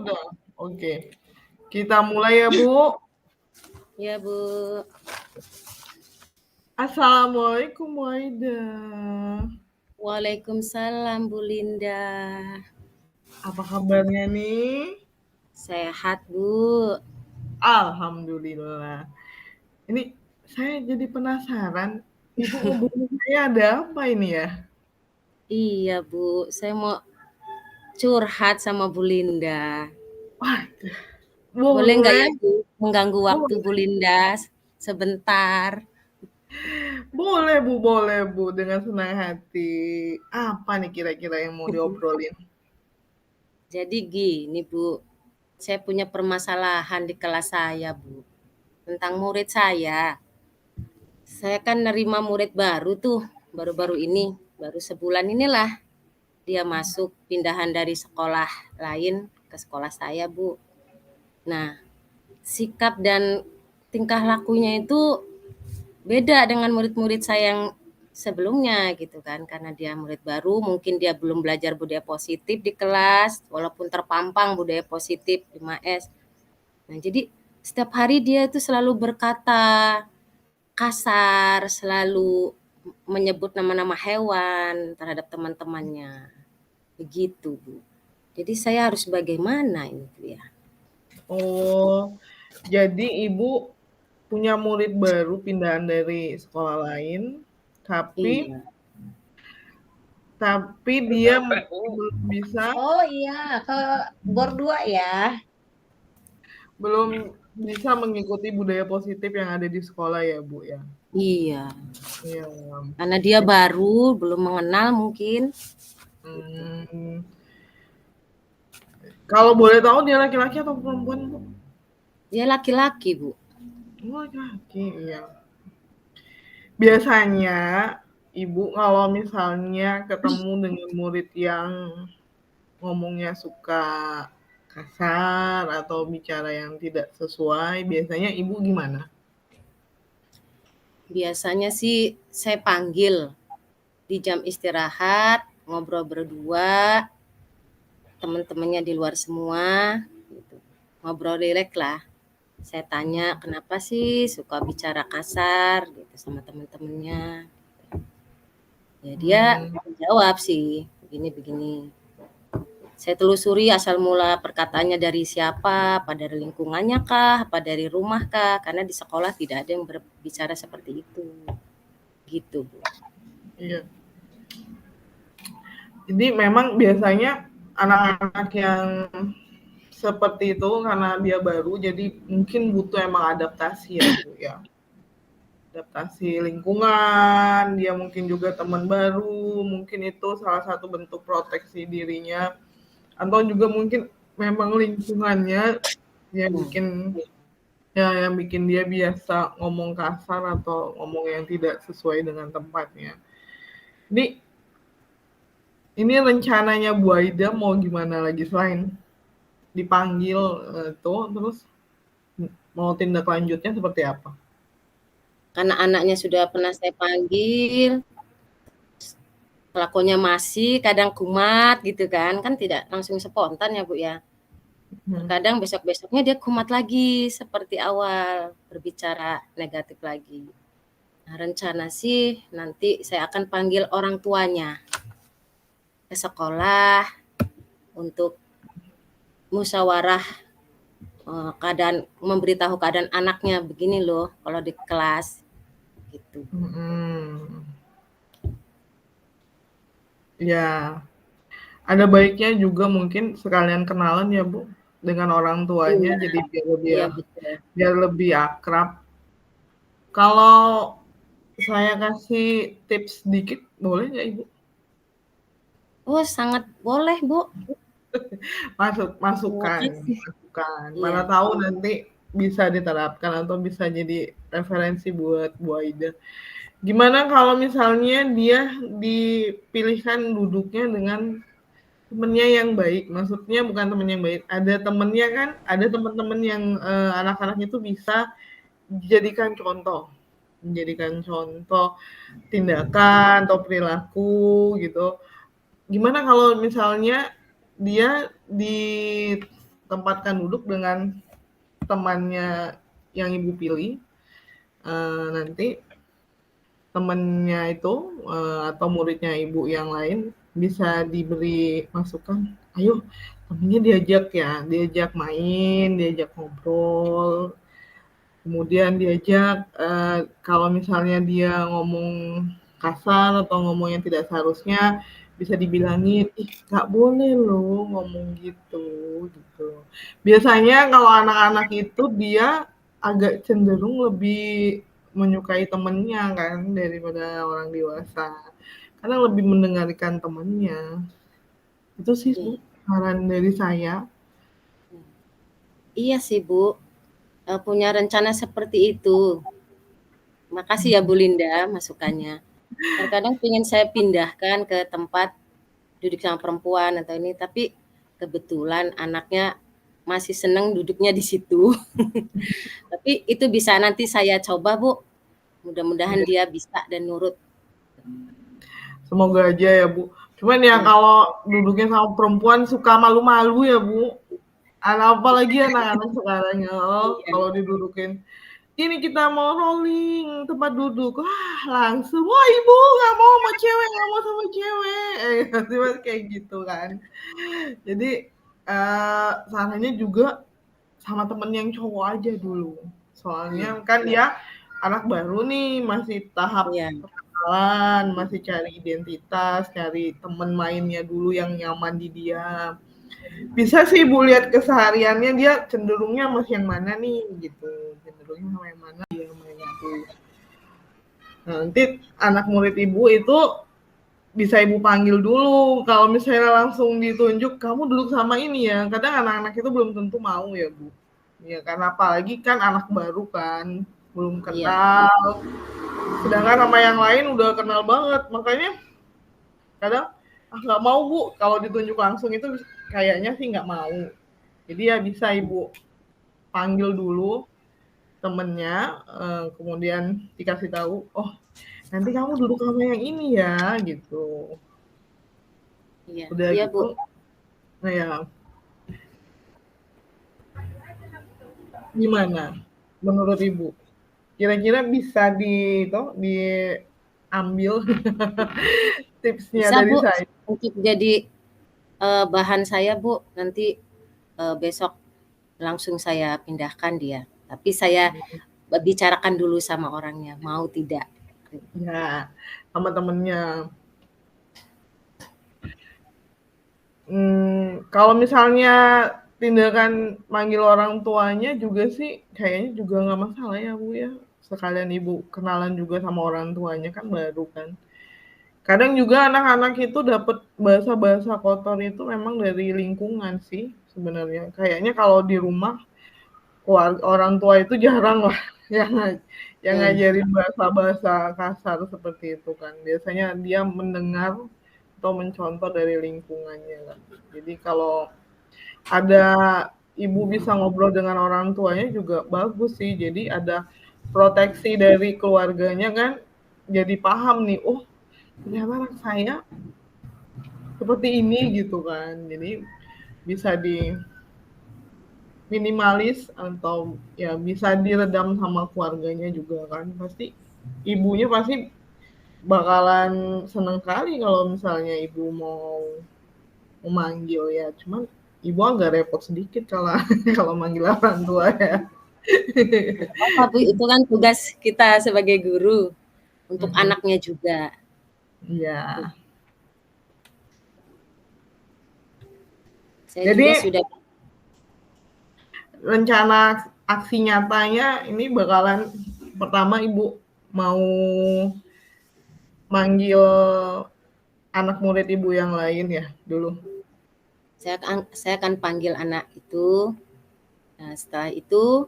udah. Oke. Kita mulai ya, Bu. Ya, Bu. Assalamualaikum Waida. Waalaikumsalam, Bu Linda. Apa kabarnya nih? Sehat, Bu. Alhamdulillah. Ini saya jadi penasaran, Ibu ngobrolin saya ada apa ini ya? Iya, Bu. Saya mau curhat sama Bu Linda. Waduh, Boleh nggak boleh, ya, Bu? Mengganggu waktu Bu boleh, Linda sebentar. boleh Bu, boleh Bu, dengan senang hati. Apa nih kira-kira yang mau diobrolin? Jadi gini, Bu. Saya punya permasalahan di kelas saya, Bu. Tentang murid saya. Saya kan nerima murid baru tuh, baru-baru ini. Baru sebulan inilah dia masuk pindahan dari sekolah lain ke sekolah saya, Bu. Nah, sikap dan tingkah lakunya itu beda dengan murid-murid saya yang sebelumnya gitu kan, karena dia murid baru, mungkin dia belum belajar budaya positif di kelas, walaupun terpampang budaya positif 5S. Nah, jadi setiap hari dia itu selalu berkata kasar, selalu menyebut nama-nama hewan terhadap teman-temannya. Begitu, Bu. Jadi saya harus bagaimana ini, Bu, ya? Oh, jadi Ibu punya murid baru pindahan dari sekolah lain, tapi Iya. tapi dia belum bisa Oh iya, ke Gor 2 ya? belum bisa mengikuti budaya positif yang ada di sekolah ya, Bu, ya? Iya. Iya. Karena dia baru, belum mengenal mungkin. Mmm, kalau boleh tahu dia laki-laki atau perempuan, Bu? Dia laki-laki, Bu. Oh, laki-laki, iya. Biasanya Ibu kalau misalnya ketemu dengan murid yang ngomongnya suka kasar atau bicara yang tidak sesuai, biasanya Ibu gimana? Biasanya sih saya panggil di jam istirahat, ngobrol berdua, teman-temannya di luar semua, gitu. Ngobrol rileks lah. Saya tanya kenapa sih suka bicara kasar gitu sama teman-temannya. Ya dia Mmm, jawab sih begini-begini. Saya telusuri asal mula perkataannya dari siapa, apa dari lingkungannya kah, apa dari rumah kah, karena di sekolah tidak ada yang berbicara seperti itu. Gitu, Bu. iya. Jadi memang biasanya anak-anak yang seperti itu karena dia baru, jadi mungkin butuh emang adaptasi ya, Bu, ya. Adaptasi lingkungan, dia mungkin juga teman baru, mungkin itu salah satu bentuk proteksi dirinya, atau juga mungkin memang lingkungannya yang Hmm. bikin dia biasa ngomong kasar atau ngomong yang tidak sesuai dengan tempatnya. Ini rencananya Bu Aida mau gimana lagi selain dipanggil, terus mau tindak lanjutnya seperti apa? Karena anaknya sudah pernah saya panggil, kelakuannya masih kadang kumat gitu kan tidak langsung spontan ya, Bu, ya. Mhm. Terkadang besok-besoknya dia kumat lagi seperti awal, berbicara negatif lagi. Nah, rencana sih nanti saya akan panggil orang tuanya ke sekolah untuk musyawarah keadaan, memberitahu keadaan anaknya begini loh kalau di kelas gitu. Mhm. Ya, ada baiknya juga mungkin sekalian kenalan ya, Bu, dengan orang tuanya Iya, jadi iya betul. biar lebih akrab. Kalau saya kasih tips dikit boleh nggak, Ibu? Oh, sangat boleh, Bu. Terima Masukan, kasih. Iya. mana tahu nanti bisa diterapkan atau bisa jadi referensi buat Bu Aida. Gimana kalau misalnya dia dipilihkan duduknya dengan temennya yang baik, maksudnya bukan temen yang baik, ada temennya kan, ada temen-temen yang, anak-anak itu bisa dijadikan contoh tindakan atau perilaku gitu. Gimana kalau misalnya dia tempatkan duduk dengan temannya yang ibu pilih. Nanti temannya itu atau muridnya ibu yang lain bisa diberi masukan, ayo temennya diajak main, diajak ngobrol, kemudian diajak kalau misalnya dia ngomong kasar atau ngomong yang tidak seharusnya bisa dibilangin, ih nggak boleh loh ngomong gitu. Biasanya kalau anak-anak itu dia agak cenderung lebih menyukai temennya kan daripada orang dewasa. Karena lebih mendengarkan temennya. Itu sih Bu, saran dari saya. Iya sih Bu, punya rencana seperti itu. Makasih ya Bu Linda masukannya. Terkadang pengen saya pindahkan ke tempat duduk sama perempuan atau ini, tapi kebetulan anaknya masih senang duduknya di situ. Tapi itu bisa nanti saya coba Bu. Mudah-mudahan dia bisa dan nurut. Semoga aja ya Bu. Cuman ya kalau duduknya sama perempuan suka malu-malu ya Bu. Apalagi anak-anak sekarang ya, kalau didudukin, ini kita mau rolling tempat duduk, wah langsung, wah ibu nggak mau sama cewek, nggak mau sama cewek, tiba kayak gitu kan. Jadi sarannya juga sama temen yang cowok aja dulu. Soalnya kan dia anak baru nih, masih tahap perkenalan, masih cari identitas, cari temen mainnya dulu yang nyaman di dia. Bisa sih Ibu lihat kesehariannya dia cenderungnya sama yang mana nih gitu. Cenderungnya sama yang mana dia main itu. Nah, nanti anak murid Ibu itu bisa Ibu panggil dulu. Kalau misalnya langsung ditunjuk, kamu duduk sama ini ya. Kadang anak-anak itu belum tentu mau ya Bu. Ya karena apalagi kan anak baru kan, belum kenal. Sedangkan sama yang lain udah kenal banget. Makanya kadang nggak mau Bu, kalau ditunjuk langsung itu kayaknya sih nggak mau. Jadi ya bisa Ibu panggil dulu temennya, kemudian dikasih tahu, oh nanti kamu duduk sama yang ini ya, gitu. Iya, Udah iya gitu, Bu. nah ya, gimana menurut Ibu? Kira-kira bisa diambil tipsnya Bisa dari Bu, saya? untuk jadi bahan saya Bu. Nanti besok langsung saya pindahkan dia. Tapi saya bicarakan dulu sama orangnya, mau tidak. Ya, sama temennya. Kalau misalnya tindakan manggil orang tuanya juga sih kayaknya juga nggak masalah ya Bu ya. Sekalian Ibu kenalan juga sama orang tuanya kan baru kan. Kadang juga anak-anak itu dapat bahasa-bahasa kotor itu memang dari lingkungan sih sebenarnya. Kayaknya kalau di rumah orang tua itu jarang lah yang ngajarin bahasa-bahasa kasar seperti itu kan. Biasanya dia mendengar atau mencontoh dari lingkungannya kan. Jadi kalau ada ibu bisa ngobrol dengan orang tuanya juga bagus sih. Jadi ada proteksi dari keluarganya kan. Jadi paham nih, oh ternyata anak saya seperti ini gitu kan. Jadi bisa minimalis atau ya bisa diredam sama keluarganya juga kan. Pasti ibunya pasti bakalan seneng kali kalau misalnya ibu mau memanggil ya. Cuman ibu agak repot sedikit kalau kalau manggil orang tua ya. Tapi itu kan tugas kita sebagai guru untuk anaknya juga. Iya. Saya Jadi juga sudah rencana aksi nyatanya ini bakalan pertama ibu mau manggil anak murid ibu yang lain ya dulu. Saya akan panggil anak itu. Nah, setelah itu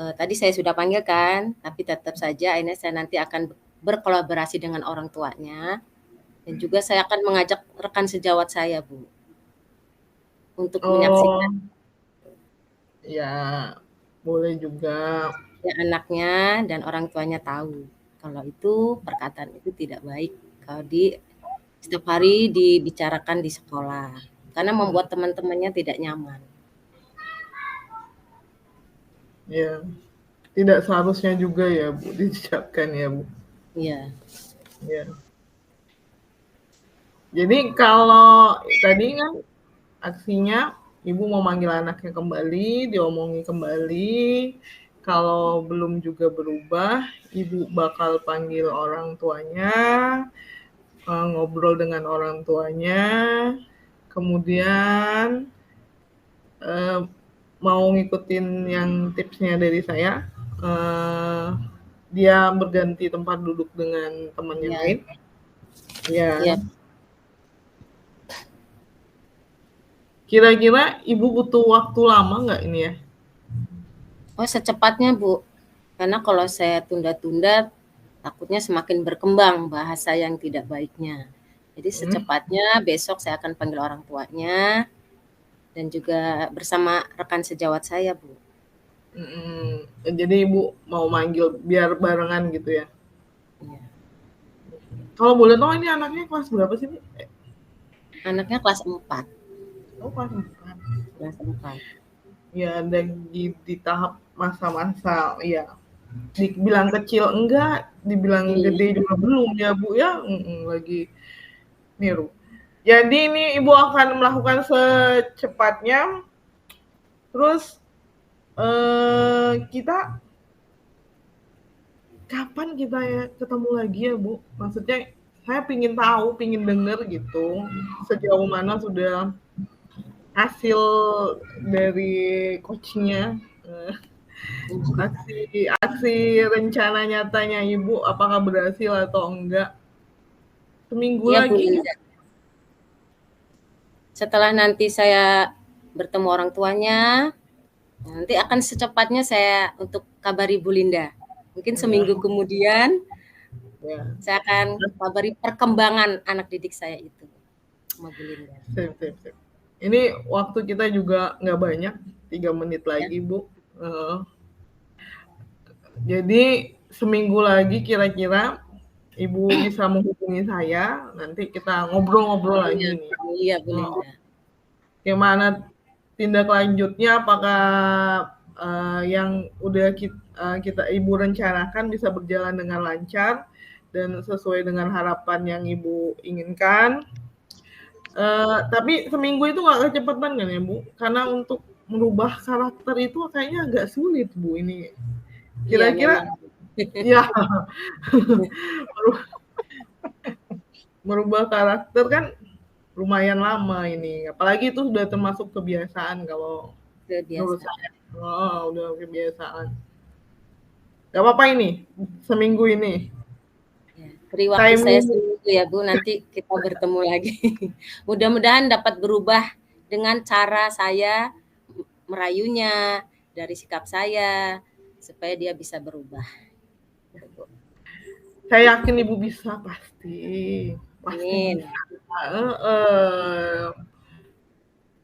tadi saya sudah panggil kan, tapi tetap saja akhirnya saya nanti akan berkolaborasi dengan orang tuanya dan juga saya akan mengajak rekan sejawat saya Bu untuk menyaksikan. Ya, boleh juga. Ya, anaknya dan orang tuanya tahu kalau itu perkataan itu tidak baik kalau setiap hari dibicarakan di sekolah karena membuat teman-temannya tidak nyaman. Ya, tidak seharusnya juga ya Bu diucapkan ya Bu. Iya. Ya. Jadi kalau tadi kan aksinya ibu mau manggil anaknya kembali, diomongi kembali. Kalau belum juga berubah, ibu bakal panggil orang tuanya, ngobrol dengan orang tuanya, kemudian mau ngikutin yang tipsnya dari saya, dia berganti tempat duduk dengan teman yang Iya. lain. Ya. Iya. Kira-kira ibu butuh waktu lama nggak ini ya? Oh, secepatnya Bu, karena kalau saya tunda-tunda takutnya semakin berkembang bahasa yang tidak baiknya. Jadi secepatnya besok saya akan panggil orang tuanya dan juga bersama rekan sejawat saya Bu. Jadi ibu mau manggil biar barengan gitu ya? Iya. Kalau boleh tahu ini anaknya kelas berapa sih Bu? Anaknya kelas 4. Oh kelas 4. Kelas 4. Ya dan di tahap masa-masa ya dibilang kecil enggak, dibilang gede juga belum ya Bu ya, lagi niru. Jadi ini ibu akan melakukan secepatnya. Terus kita kapan kita ya ketemu lagi ya Bu? Maksudnya saya pingin tahu, pingin denger gitu sejauh mana sudah hasil dari coachingnya, aksi rencana nyatanya ibu apakah berhasil atau enggak? Seminggu Iya Bu lagi. Linda. Setelah nanti saya bertemu orang tuanya, nanti akan secepatnya saya untuk kabari Bu Linda. Mungkin seminggu kemudian saya akan kabari perkembangan anak didik saya itu sama Bu Linda. Sip. Ini waktu kita juga nggak banyak, 3 menit lagi Bu. Jadi seminggu lagi kira-kira ibu bisa menghubungi saya, nanti kita ngobrol-ngobrol lagi nih. Iya Bu Linda. Gimana tindak lanjutnya, apakah yang udah kita ibu rencanakan bisa berjalan dengan lancar dan sesuai dengan harapan yang ibu inginkan. Tapi seminggu itu nggak kecepatan kan ya Bu? Karena untuk merubah karakter itu kayaknya agak sulit Bu ini. Kira-kira ya merubah karakter kan lumayan lama ini. Apalagi itu sudah termasuk kebiasaan kalau menurut saya. Udah kebiasaan. Gak apa-apa ini, seminggu ini. Beri waktu saya seminggu ya Bu, nanti kita bertemu lagi. Mudah-mudahan dapat berubah dengan cara saya merayunya, dari sikap saya, supaya dia bisa berubah. Saya yakin Ibu bisa, pasti Amin.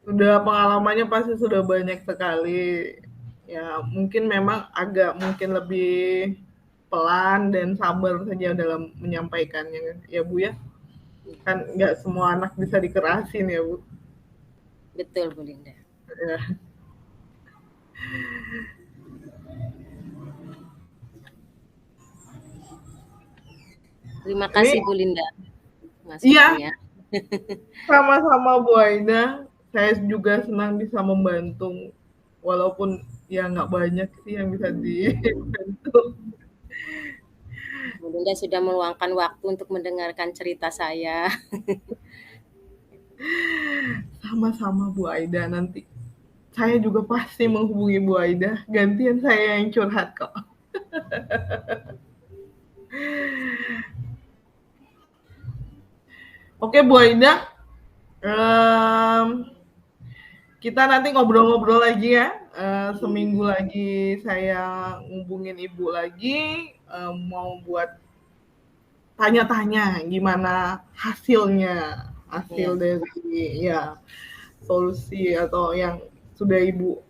Sudah pengalamannya pasti sudah banyak sekali. Ya mungkin memang mungkin lebih pelan dan sabar saja dalam menyampaikannya ya Bu ya. Kan nggak semua anak bisa dikerasin ya Bu. Betul Bu Linda. Ya. Terima kasih Bu Linda. Iya. Sama-sama Bu Aida. Saya juga senang bisa membantu, walaupun ya nggak banyak sih yang bisa dibantu. Bu Linda sudah meluangkan waktu untuk mendengarkan cerita saya. Sama-sama Bu Aida, nanti saya juga pasti menghubungi Bu Aida, gantian saya yang curhat kok. Oke Bu Aida, kita nanti ngobrol-ngobrol lagi ya. Seminggu lagi saya ngubungin Ibu lagi, mau buat tanya-tanya gimana hasilnya, dari ya solusi atau yang sudah Ibu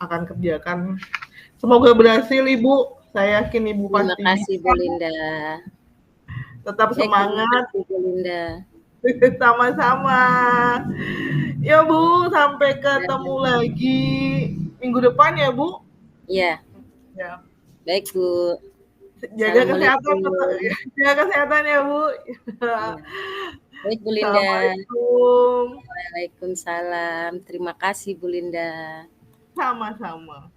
akan kerjakan. Semoga berhasil Ibu. Saya yakin Ibu pasti. Terima kasih Bu Linda. Tetap semangat. Bu Linda. Sama-sama. Ya Bu, sampai ketemu lagi minggu depan ya Bu. Iya. Ya. Baik, Bu. Jaga kesehatan, Assalamualaikum. jaga kesehatan ya, Bu. Iya. Baik, Bu Linda. Assalamualaikum. Waalaikumsalam. Terima kasih, Bu Linda. Sama-sama.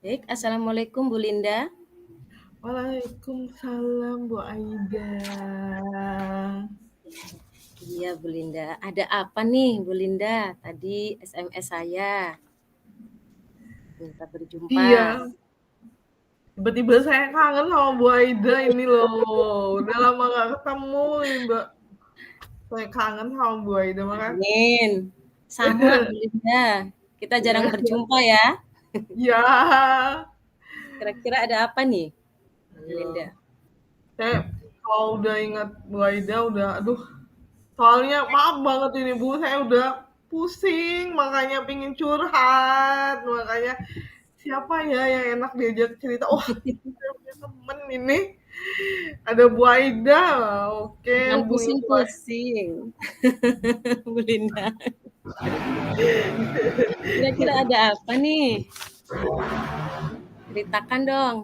Baik, Assalamualaikum, Bu Linda. Waalaikumsalam, Bu Aida. Iya, Bu Linda. Ada apa nih, Bu Linda? Tadi SMS saya. Minta berjumpa. Iya. Tiba-tiba saya kangen sama Bu Aida ini loh. Udah lama gak ketemu nih, Mbak. Saya kangen sama Bu Aida, makanya. Amin. Sama, Bu Linda. Kita jarang berjumpa ya. Iya. Kira-kira ada apa nih, Bu Linda? Saya kalau udah ingat Bu Aida udah, aduh. Soalnya maaf banget ini Bu, saya udah pusing, makanya pingin curhat, makanya siapa ya yang enak diajak cerita. Oh, saya punya temen ini. Ada Bu Aida. Oke, Yang hubungi Bu Aida. pusing-pusing. Bu Linda. Kira-kira ada apa nih? Ceritakan dong.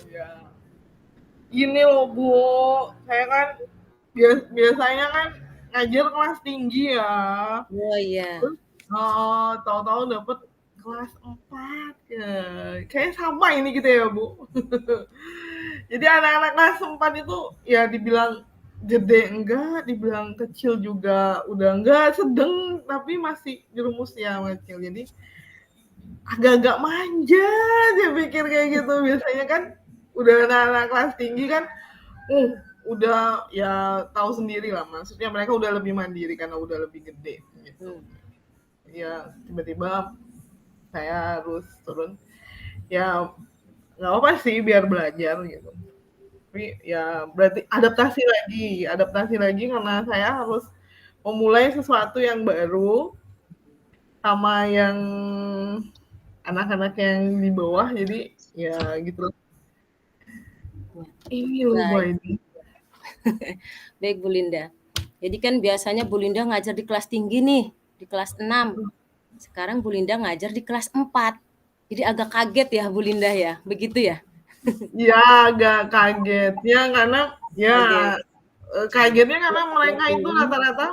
Ya. Gini loh Bu, saya kan biasanya kan ngajar kelas tinggi ya. Oh iya. Terus tahu-tahu dapet kelas 4 ya. Kayaknya sama ini gitu ya Bu. Jadi anak-anak kelas 4 itu ya dibilang gede enggak, dibilang kecil juga udah enggak, sedang tapi masih jerumus ya kecil. Jadi agak-agak manja saya pikir kayak gitu. Biasanya kan udah anak-anak kelas tinggi kan udah ya tahu sendiri lah, maksudnya mereka udah lebih mandiri karena udah lebih gede gitu. Ya tiba-tiba saya harus turun, ya nggak apa sih biar belajar gitu, tapi ya berarti adaptasi lagi karena saya harus memulai sesuatu yang baru sama yang anak-anak yang di bawah, jadi ya gitu. Ini loh Bu ini. Baik, Bu Linda. Jadi kan biasanya Bu Linda ngajar di kelas tinggi nih, di kelas 6. Sekarang Bu Linda ngajar di kelas 4. Jadi agak kaget ya Bu Linda ya, begitu ya? Ya agak kagetnya karena ya kagetnya karena mereka itu rata-rata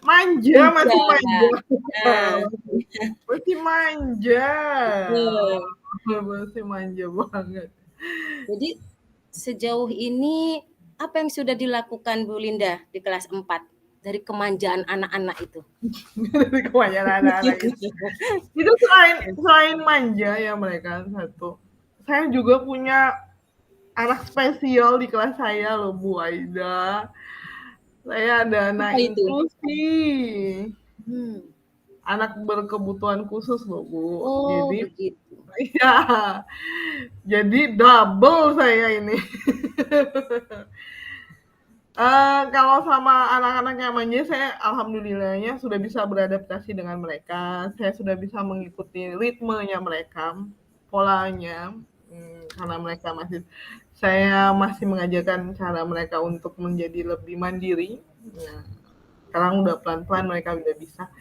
manja, masih manja. Masih manja. Masih manja banget. Jadi sejauh ini apa yang sudah dilakukan Bu Linda di kelas 4 dari kemanjaan anak-anak itu? Dari kemanjaan anak-anak itu selain manja ya mereka satu. Saya juga punya anak spesial di kelas saya loh Bu Aida. Saya ada anak inklusi. Anak berkebutuhan khusus loh Bu. Oh, jadi begitu. Iya. Jadi double saya ini. Kalau sama anak-anak yang manja, saya alhamdulillahnya sudah bisa beradaptasi dengan mereka. Saya sudah bisa mengikuti ritmenya mereka, polanya, karena mereka saya masih mengajarkan cara mereka untuk menjadi lebih mandiri. Nah, sekarang udah pelan-pelan mereka udah bisa.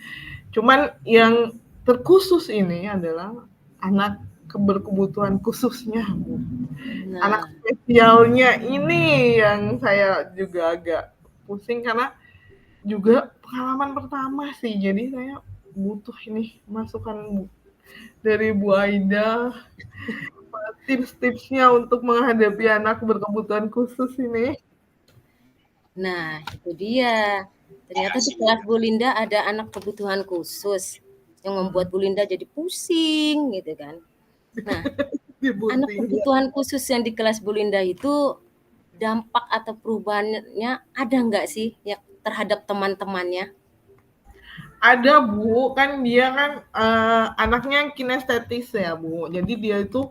Cuman yang terkhusus ini adalah anak berkebutuhan khususnya, Bu. Anak spesialnya ini yang saya juga agak pusing karena juga pengalaman pertama sih. Jadi saya butuh ini masukan dari Bu Aida, tips-tipsnya untuk menghadapi anak berkebutuhan khusus ini. Nah, itu dia. Ternyata di kelas Bu Linda ada anak kebutuhan khusus yang membuat Bu Linda jadi pusing gitu kan. Nah, anak kebutuhan khusus yang di kelas Bu Linda itu dampak atau perubahannya ada nggak sih ya terhadap teman-temannya? Ada Bu, kan dia kan anaknya kinestetis ya Bu. Jadi dia itu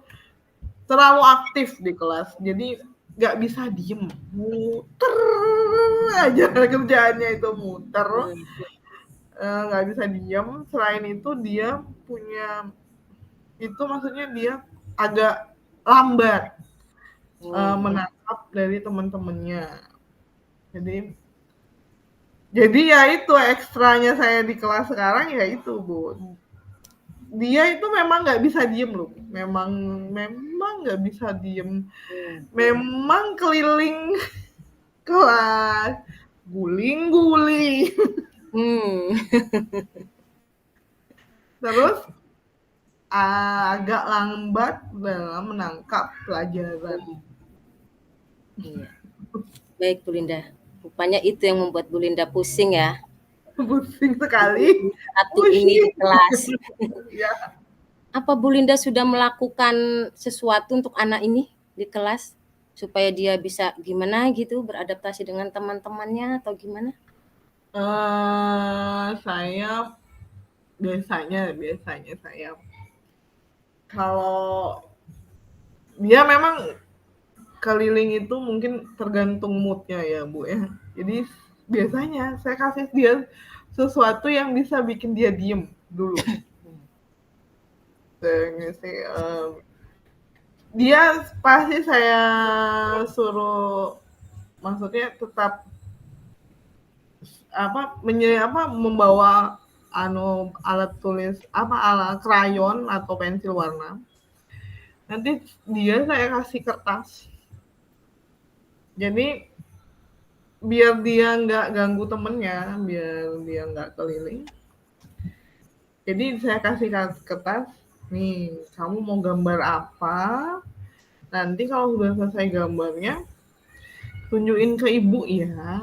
terlalu aktif di kelas. Jadi nggak bisa diem, muter aja kerjaannya itu muter, nggak bisa diem. Selain itu dia punya itu maksudnya dia agak lambat. menangkap dari teman-temannya. Jadi ya itu ekstranya saya di kelas sekarang ya itu, Bu. Dia itu memang nggak bisa diem loh. Memang nggak bisa diem. Memang keliling kelas, guling-guling. Terus agak lambat dalam menangkap pelajaran. Iya. Baik Bu Linda, rupanya itu yang membuat Bu Linda pusing ya. Pusing sekali. Satu ini di kelas. Ya. Apa Bu Linda sudah melakukan sesuatu untuk anak ini di kelas supaya dia bisa gimana gitu beradaptasi dengan teman-temannya atau gimana? Saya biasanya saya kalau dia memang keliling itu mungkin tergantung moodnya ya Bu ya. Jadi biasanya saya kasih dia sesuatu yang bisa bikin dia diem dulu. Dia pasti saya suruh, maksudnya tetap membawa alat tulis alat krayon atau pensil warna. Nanti saya kasih kertas. Jadi biar dia nggak ganggu temennya, biar dia nggak keliling. Jadi saya kasih kertas, nih kamu mau gambar apa? Nanti kalau sudah selesai gambarnya, tunjukin ke ibu ya.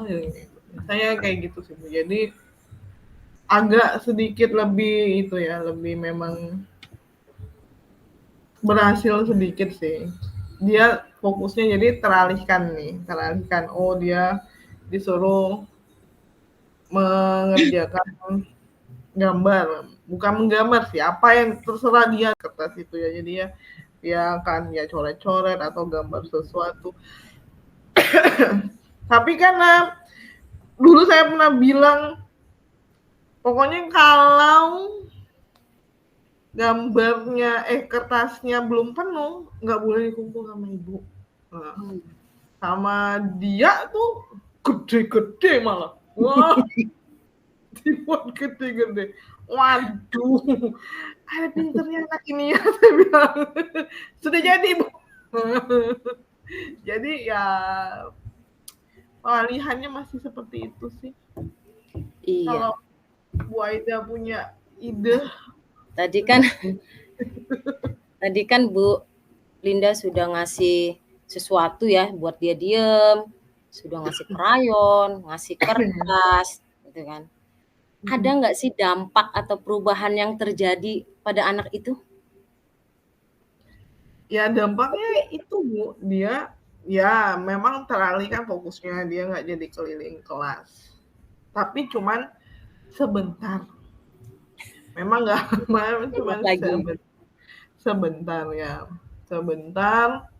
Saya kayak gitu sih, Bu. Jadi agak sedikit lebih itu ya, lebih memang berhasil sedikit sih. Dia fokusnya jadi teralihkan. Oh, dia disuruh mengerjakan gambar, bukan menggambar sih, apa yang terserah dia kertas itu ya. Jadi dia akan ya coret-coret atau gambar sesuatu. Tapi karena dulu saya pernah bilang, pokoknya kalau gambarnya kertasnya belum penuh, nggak boleh dikumpul sama ibu. Nah, sama dia tuh gede-gede malah. Wah, dibuat gede-gede. Waduh, ada pinternya anak ini ya, saya bilang. Sudah jadi, Bu. Jadi ya pengalihannya masih seperti itu sih. Iya. Kalau Bu Aida punya ide. Tadi kan Bu Linda sudah ngasih sesuatu ya buat dia diem, sudah ngasih krayon, ngasih kertas, gitu kan. Ada nggak sih dampak atau perubahan yang terjadi pada anak itu? Ya dampaknya itu, Bu, dia ya memang teralihkan fokusnya, dia nggak jadi keliling kelas. Tapi cuman sebentar. Memang nggak, cuman sebentar ya. Sebentar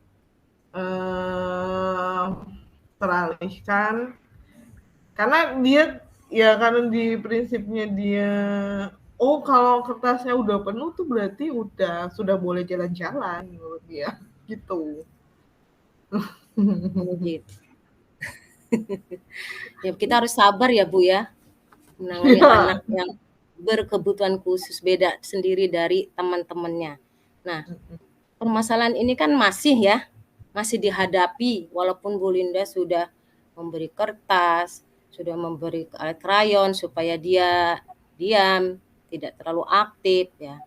teralihkan. Karena di prinsipnya dia, oh kalau kertasnya udah penuh tuh berarti sudah boleh jalan-jalan menurut dia, gitu. Gitu. Ya kita harus sabar ya Bu ya, menangani anak yang berkebutuhan khusus beda sendiri dari teman-temannya. Nah, permasalahan ini kan masih dihadapi walaupun Bu Linda sudah memberi kertas, sudah memberi alat krayon supaya dia diam, tidak terlalu aktif ya.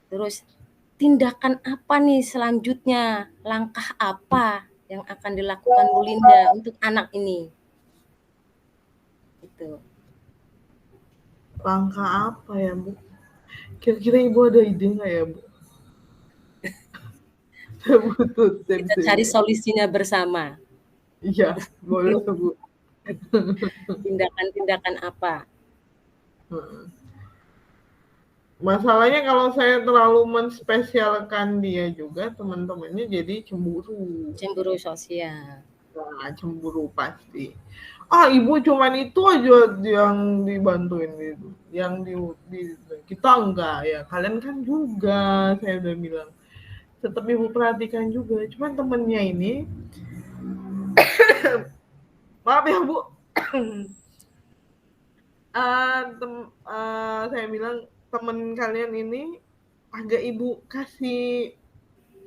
Terus tindakan apa nih selanjutnya? Langkah apa yang akan dilakukan Bu Linda untuk anak ini? Itu. Langkah apa ya, Bu? Kira-kira Ibu ada ide nggak ya, Bu? Kita cari solusinya bersama. Iya, boleh, Bu. Tindakan-tindakan apa? Masalahnya kalau saya terlalu menspesialkan dia juga, teman-temannya jadi cemburu. Cemburu sosial. Nah, cemburu pasti. Ibu cuman itu aja yang dibantuin gitu. Yang kita enggak ya. Kalian kan juga, saya udah bilang. tetap ibu perhatikan juga. Cuman temennya ini, maaf ya Bu, saya bilang temen kalian ini agak ibu kasih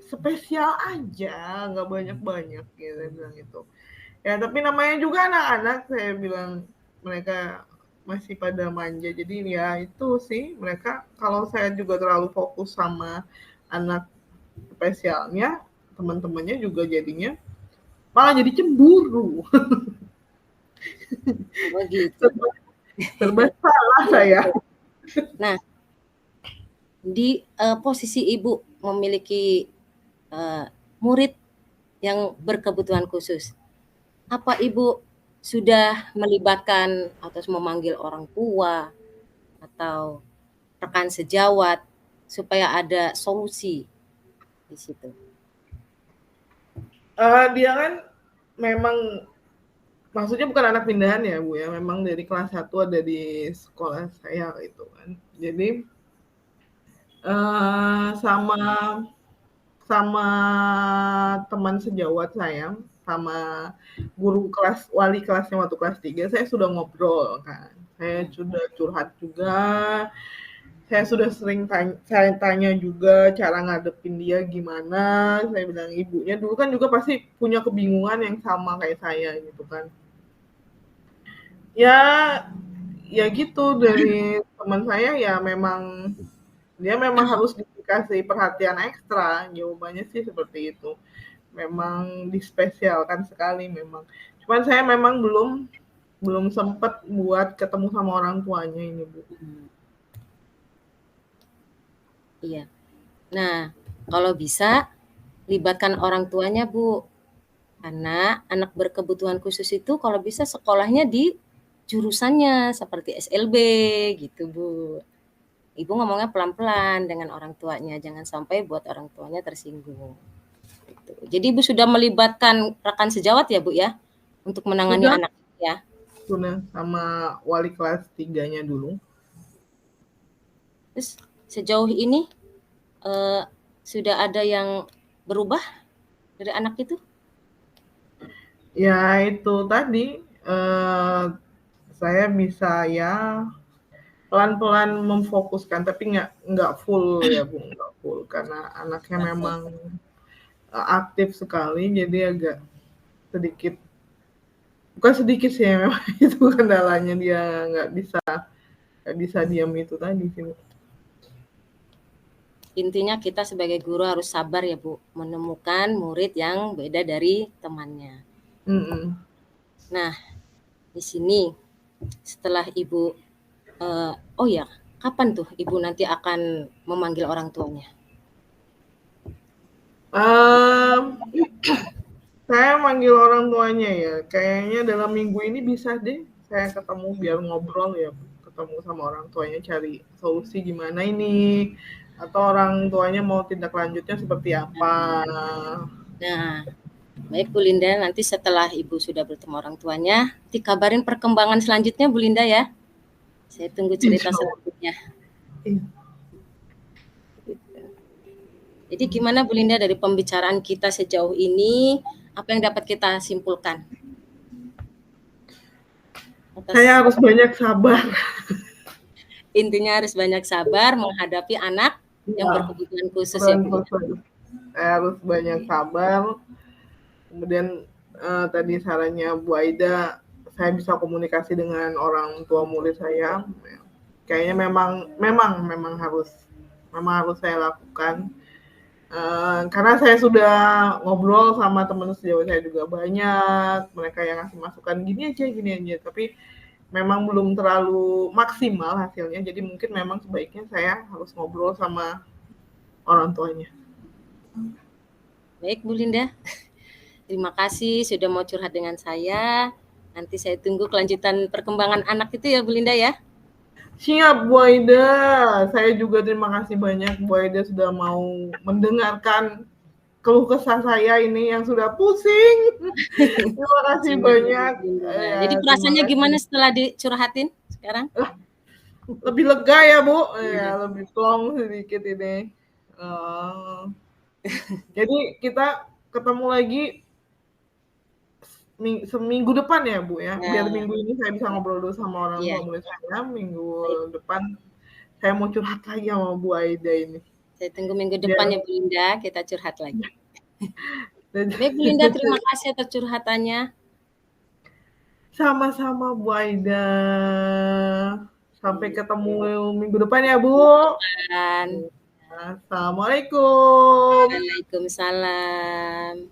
spesial aja, nggak banyak-banyak gitu, saya bilang itu. Ya tapi namanya juga anak-anak, saya bilang mereka masih pada manja. Jadi ya itu sih, mereka kalau saya juga terlalu fokus sama anak spesialnya, teman-temannya juga jadinya malah jadi cemburu. Oh gitu. serba, serba salah saya. Nah, di posisi ibu memiliki murid yang berkebutuhan khusus, apa ibu sudah melibatkan atau memanggil orang tua atau rekan sejawat supaya ada solusi di situ? Dia kan memang, maksudnya bukan anak pindahan ya Bu ya, memang dari kelas 1 ada di sekolah saya gitu kan. Jadi sama teman sejawat saya, sama guru kelas, wali kelasnya waktu kelas 3, saya sudah ngobrol kan. Saya sudah curhat juga, saya sudah sering saya tanya juga cara ngadepin dia gimana. Saya bilang ibunya dulu kan juga pasti punya kebingungan yang sama kayak saya gitu kan. Ya gitu, dari teman saya ya memang dia memang harus dikasih perhatian ekstra, jawabannya sih seperti itu. Memang dispesialkan sekali memang. Cuman saya memang belum sempat buat ketemu sama orang tuanya ini Bu. Iya. Nah, kalau bisa libatkan orang tuanya Bu, karena anak berkebutuhan khusus itu kalau bisa sekolahnya di jurusannya seperti SLB gitu Bu. Ibu ngomongnya pelan-pelan dengan orang tuanya, jangan sampai buat orang tuanya tersinggung. Gitu. Jadi Ibu sudah melibatkan rekan sejawat ya Bu ya, untuk menangani Sudah, anak ya? sudah sama wali kelas 3-nya dulu. Terus sejauh ini sudah ada yang berubah dari anak itu? Ya itu tadi, saya bisa ya pelan-pelan memfokuskan, tapi nggak full ya Bu, nggak full karena anaknya memang aktif sekali, jadi agak sedikit, bukan sedikit sih ya, memang itu kendalanya, dia nggak bisa diam itu tadi sih Bu. Intinya kita sebagai guru harus sabar ya Bu, menemukan murid yang beda dari temannya. Nah, di sini setelah Ibu, oh ya, kapan tuh Ibu nanti akan memanggil orang tuanya? Saya manggil orang tuanya ya, kayaknya dalam minggu ini bisa deh saya ketemu biar ngobrol ya, ketemu sama orang tuanya, cari solusi gimana ini, atau orang tuanya mau tindak lanjutnya seperti apa. Nah, baik Bu Linda, nanti setelah Ibu sudah bertemu orang tuanya, dikabarin perkembangan selanjutnya Bu Linda ya. Saya tunggu cerita selanjutnya. Jadi gimana Bu Linda dari pembicaraan kita sejauh ini, apa yang dapat kita simpulkan? Saya harus banyak sabar. Intinya harus banyak sabar menghadapi anak yang berkebutuhan khusus ya Bu. Saya harus banyak sabar. Kemudian tadi sarannya Bu Aida, saya bisa komunikasi dengan orang tua murid saya. Kayaknya memang harus saya lakukan. Karena saya sudah ngobrol sama teman sejawat saya juga banyak, mereka yang ngasih masukan gini aja, tapi memang belum terlalu maksimal hasilnya, jadi mungkin memang sebaiknya saya harus ngobrol sama orang tuanya. Baik Bu Linda, terima kasih sudah mau curhat dengan saya. Nanti saya tunggu kelanjutan perkembangan anak itu ya Bu Linda ya. Siap Bu Aida, saya juga terima kasih banyak Bu Aida sudah mau mendengarkan keluh kesah saya ini yang sudah pusing. Terima kasih banyak. Jadi perasaannya gimana setelah dicurhatin sekarang? Lebih lega ya Bu, ya lebih plong sedikit ini. Jadi kita ketemu lagi seminggu depan ya Bu ya, biar Nah, minggu ini saya bisa ngobrol dulu sama orang iya, tua murid saya, minggu baik. depan saya mau curhat lagi sama Bu Aida ini. Saya tunggu minggu Biar depan ya Bu Linda, kita curhat lagi. dan Baik Bu Linda, terima kasih atas curhatannya. sama-sama Bu Aida. Sampai ketemu minggu depan ya Bu. Dan Assalamualaikum. Waalaikumsalam.